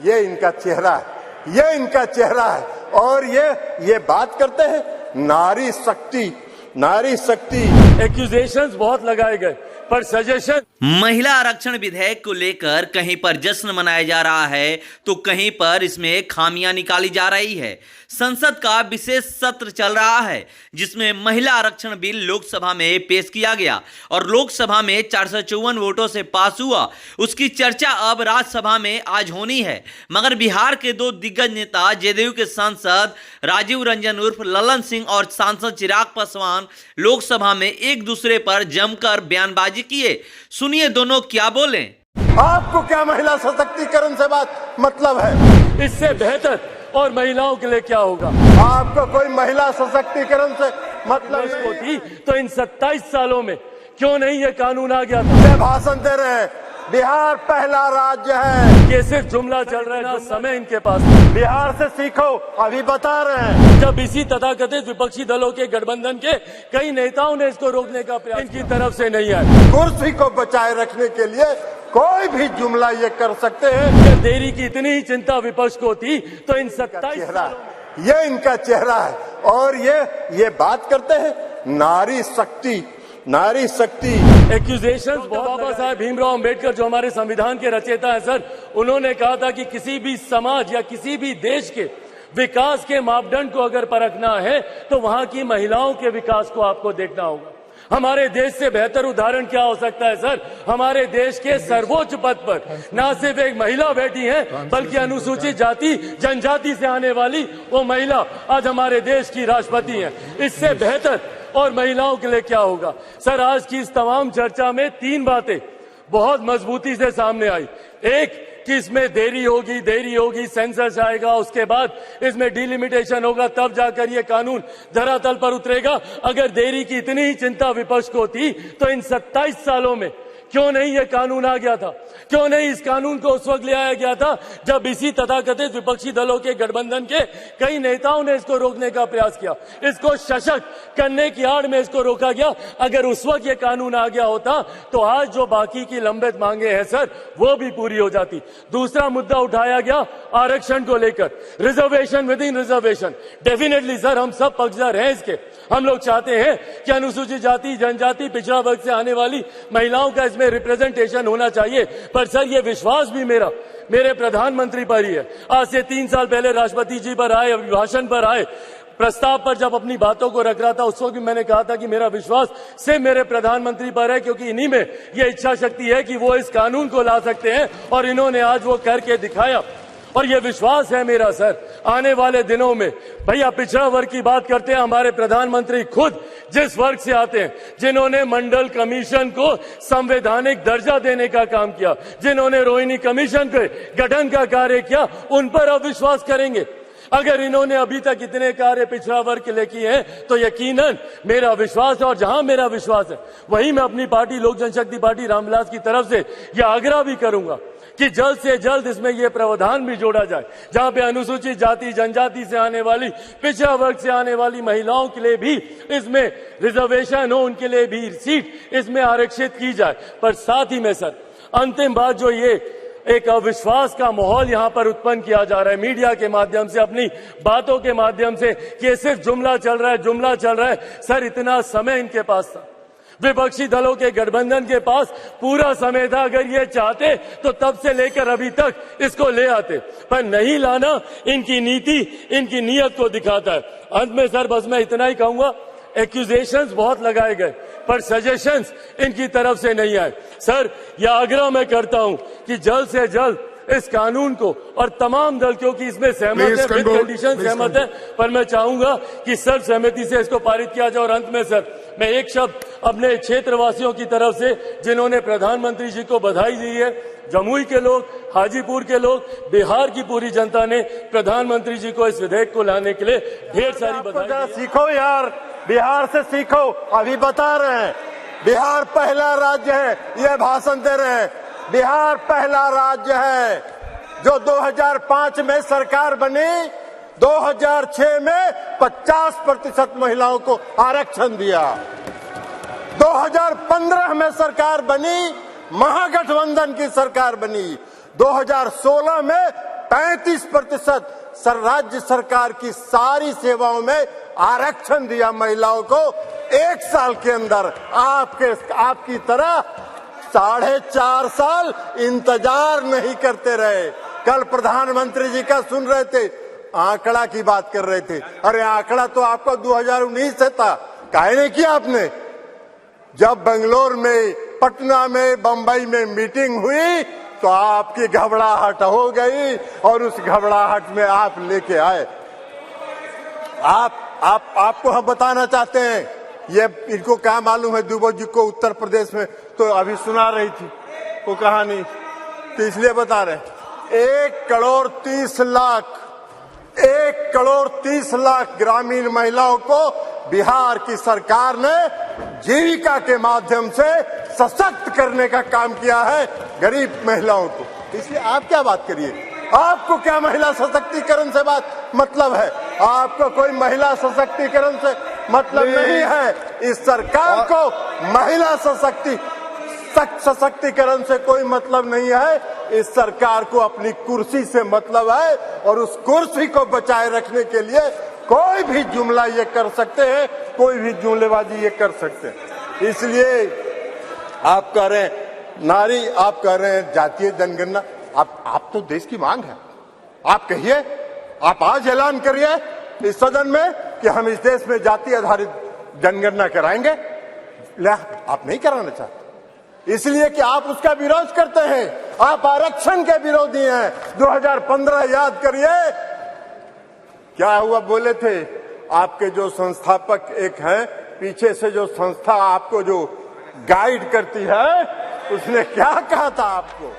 ये इनका चेहरा है, ये इनका चेहरा है। और ये बात करते हैं नारी शक्ति, नारी शक्ति। एक्यूजेशंस बहुत लगाए गए पर सजेशन। महिला आरक्षण विधेयक को लेकर कहीं पर जश्न मनाया जा रहा है तो कहीं पर इसमें खामियां निकाली जा रही है। संसद का विशेष सत्र चल रहा है जिसमें महिला आरक्षण बिल लोकसभा में पेश किया गया और लोकसभा में 454 वोटों से पास हुआ। उसकी चर्चा अब राज्यसभा में आज होनी है, मगर बिहार के दो दिग्गज नेता जदयू के सांसद राजीव रंजन उर्फ ललन सिंह और सांसद चिराग पासवान लोकसभा में एक दूसरे पर जमकर बयानबाजी किए। सुनिए दोनों क्या बोले। आपको क्या महिला सशक्तिकरण से बात मतलब है? इससे बेहतर और महिलाओं के लिए क्या होगा? आपको कोई महिला सशक्तिकरण से मतलब होती तो इन 27 सालों में क्यों नहीं ये कानून आ गया था? भाषण दे रहे हैं बिहार पहला राज्य है, ये सिर्फ जुमला चल रहा है, समय इनके पास। बिहार से सीखो, अभी बता रहे हैं। जब इसी तथाकथित विपक्षी दलों के गठबंधन के कई नेताओं ने इसको रोकने का प्रयास इनकी तरफ से नहीं आया। कुर्सी को बचाए रखने के लिए कोई भी जुमला ये कर सकते हैं। देरी की इतनी ही चिंता विपक्ष को थी तो इन 27 ये इनका चेहरा है। और ये बात करते हैं नारी शक्ति, नारी शक्ति। एक्यूजेशंस बाबा साहब भीमराव अंबेडकर जो हमारे संविधान के रचयिता हैं सर, उन्होंने कहा था कि किसी भी समाज या किसी भी देश के विकास के मापदंड को अगर परखना है तो वहां की महिलाओं के विकास को आपको देखना होगा। हमारे देश से बेहतर उदाहरण क्या हो सकता है सर? हमारे देश के सर्वोच्च पद पर न सिर्फ एक महिला बैठी है बल्कि अनुसूचित जाति जनजाति से आने वाली वो महिला आज हमारे देश की राष्ट्रपति है। इससे बेहतर और महिलाओं के लिए क्या होगा? सर, आज की इस तमाम चर्चा में 3 बातें बहुत मजबूती से सामने आई। एक कि इसमें देरी होगी, सेंसस आएगा, उसके बाद इसमें डिलिमिटेशन होगा, तब जाकर ये कानून धरातल पर उतरेगा। अगर देरी की इतनी ही चिंता विपक्ष को थी तो इन 27 सालों में क्यों नहीं ये कानून आ गया था? क्यों नहीं इस कानून को उस वक्त ले आया गया था जब इसी तथाकथित विपक्षी दलों के गठबंधन के कई नेताओं ने इसको रोकने का प्रयास किया? इसको सशक्त करने की आड़ में इसको रोका गया। अगर उस वक्त ये कानून आ गया होता तो आज जो बाकी की लंबित मांगे हैं सर, वो भी पूरी हो जाती। दूसरा मुद्दा उठाया गया आरक्षण को लेकर, reservation with in reservation. Definitely sir, हम सब पक्षधर हैं इसके। हम लोग चाहते हैं कि अनुसूचित जाति जनजाति पिछड़ा वर्ग से आने वाली महिलाओं का इसमें रिप्रेजेंटेशन होना चाहिए। पर सर, ये विश्वास भी मेरे प्रधानमंत्री पर ही है। आज से 3 साल पहले राष्ट्रपति जी पर आए, अभिभाषण पर आए, प्रस्ताव पर जब अपनी बातों को रख रहा था उस वक्त भी मैंने कहा था कि मेरा विश्वास सिर्फ मेरे प्रधानमंत्री पर है, क्योंकि इन्हीं में यह इच्छा शक्ति है कि वो इस कानून को ला सकते हैं और इन्होंने आज वो करके दिखाया। और ये विश्वास है मेरा सर, आने वाले दिनों में भैया पिछड़ा वर्ग की बात करते हैं, हमारे प्रधानमंत्री खुद जिस वर्ग से आते हैं, जिन्होंने मंडल कमीशन को संवैधानिक दर्जा देने का काम किया, जिन्होंने रोहिणी कमीशन के गठन का कार्य किया, उन पर अब विश्वास करेंगे। अगर इन्होंने अभी तक इतने कार्य पिछड़ा वर्ग के लिए किए हैं तो यकीनन मेरा विश्वास है, और जहां मेरा विश्वास है वहीं मैं अपनी पार्टी लोक जनशक्ति पार्टी रामविलास की तरफ से यह आग्रह भी करूंगा कि जल्द से जल्द इसमें यह प्रावधान भी जोड़ा जाए जहां पे अनुसूचित जाति जनजाति से आने वाली पिछड़ा वर्ग से आने वाली महिलाओं के लिए भी इसमें रिजर्वेशन हो, उनके लिए भी सीट इसमें आरक्षित की जाए। पर साथ ही में सर, अंतिम बात जो ये एक अविश्वास का माहौल यहां पर उत्पन्न किया जा रहा है मीडिया के माध्यम से, अपनी बातों के माध्यम से, कि सिर्फ जुमला चल रहा है। सर, इतना समय इनके पास था, विपक्षी दलों के गठबंधन के पास पूरा समय था। अगर ये चाहते तो तब से लेकर अभी तक इसको ले आते, पर नहीं लाना इनकी नीति, इनकी नीयत को दिखाता है। अंत में सर, बस मैं इतना ही कहूंगा, एक्यूजेशंस बहुत लगाए गए पर सजेशंस इनकी तरफ से नहीं आए। सर, यह आग्रह मैं करता हूं कि जल्द से जल्द इस कानून को, और तमाम दल क्योंकि इसमें सहमत है, विद कंडीशन सहमत है, पर मैं चाहूंगा कि सर्वसहमति से इसको पारित किया जाए। और अंत में सर, मैं एक शब्द अपने क्षेत्रवासियों की तरफ से, जिन्होंने प्रधानमंत्री जी को बधाई दी है, जमुई के लोग, हाजीपुर के लोग, बिहार की पूरी जनता ने प्रधानमंत्री जी को इस विधेयक को लाने के लिए ढेर सारी बधाई। सीखो यार, बिहार से सीखो, अभी बता रहे हैं बिहार पहला राज्य है, ये भाषण दे रहे हैं। बिहार पहला राज्य है जो 2005 में सरकार बनी, 2006 में 50% महिलाओं को आरक्षण दिया, 2015 में सरकार बनी, महागठबंधन की सरकार बनी, 2016 में 35% राज्य सरकार की सारी सेवाओं में आरक्षण दिया महिलाओं को। 1 साल के अंदर आपकी तरह 4.5 साल इंतजार नहीं करते रहे। कल प्रधानमंत्री जी का सुन रहे थे, आंकड़ा की बात कर रहे थे। अरे आंकड़ा तो आपको 2019 से था, काहे नहीं किया आपने? जब बेंगलोर में, पटना में, बंबई में मीटिंग हुई तो आपकी घबराहट हो गई और उस घबराहट में आप लेके आए। आपको हम बताना चाहते हैं, ये इनको क्या मालूम है दुबे जी को उत्तर प्रदेश में तो अभी सुना रही थी वो कहानी, तो इसलिए बता रहे। 1 करोड़ 30 लाख ग्रामीण महिलाओं को बिहार की सरकार ने जीविका के माध्यम से सशक्त करने का काम किया है, गरीब महिलाओं को। इसलिए आप क्या बात करिए, आपको क्या महिला सशक्तिकरण से बात मतलब है? आपको कोई महिला सशक्तिकरण से मतलब नहीं है। इस सरकार को महिला सशक्तिकरण से कोई मतलब नहीं है। इस सरकार को अपनी कुर्सी से मतलब है और उस कुर्सी को बचाए रखने के लिए कोई भी जुमला ये कर सकते हैं, कोई भी जुमलेबाजी ये कर सकते हैं। इसलिए आप कह रहे हैं नारी, आप कह रहे हैं जातीय जनगणना, आप तो देश की मांग है, आप कहिए, आप आज ऐलान करिए इस सदन में कि हम इस देश में जाति आधारित जनगणना कराएंगे। आप नहीं कराना चाहते इसलिए कि आप उसका विरोध करते हैं, आप आरक्षण के विरोधी हैं। 2015 याद करिए क्या हुआ, बोले थे आपके जो संस्थापक एक हैं, पीछे से जो संस्था आपको जो गाइड करती है, उसने क्या कहा था आपको?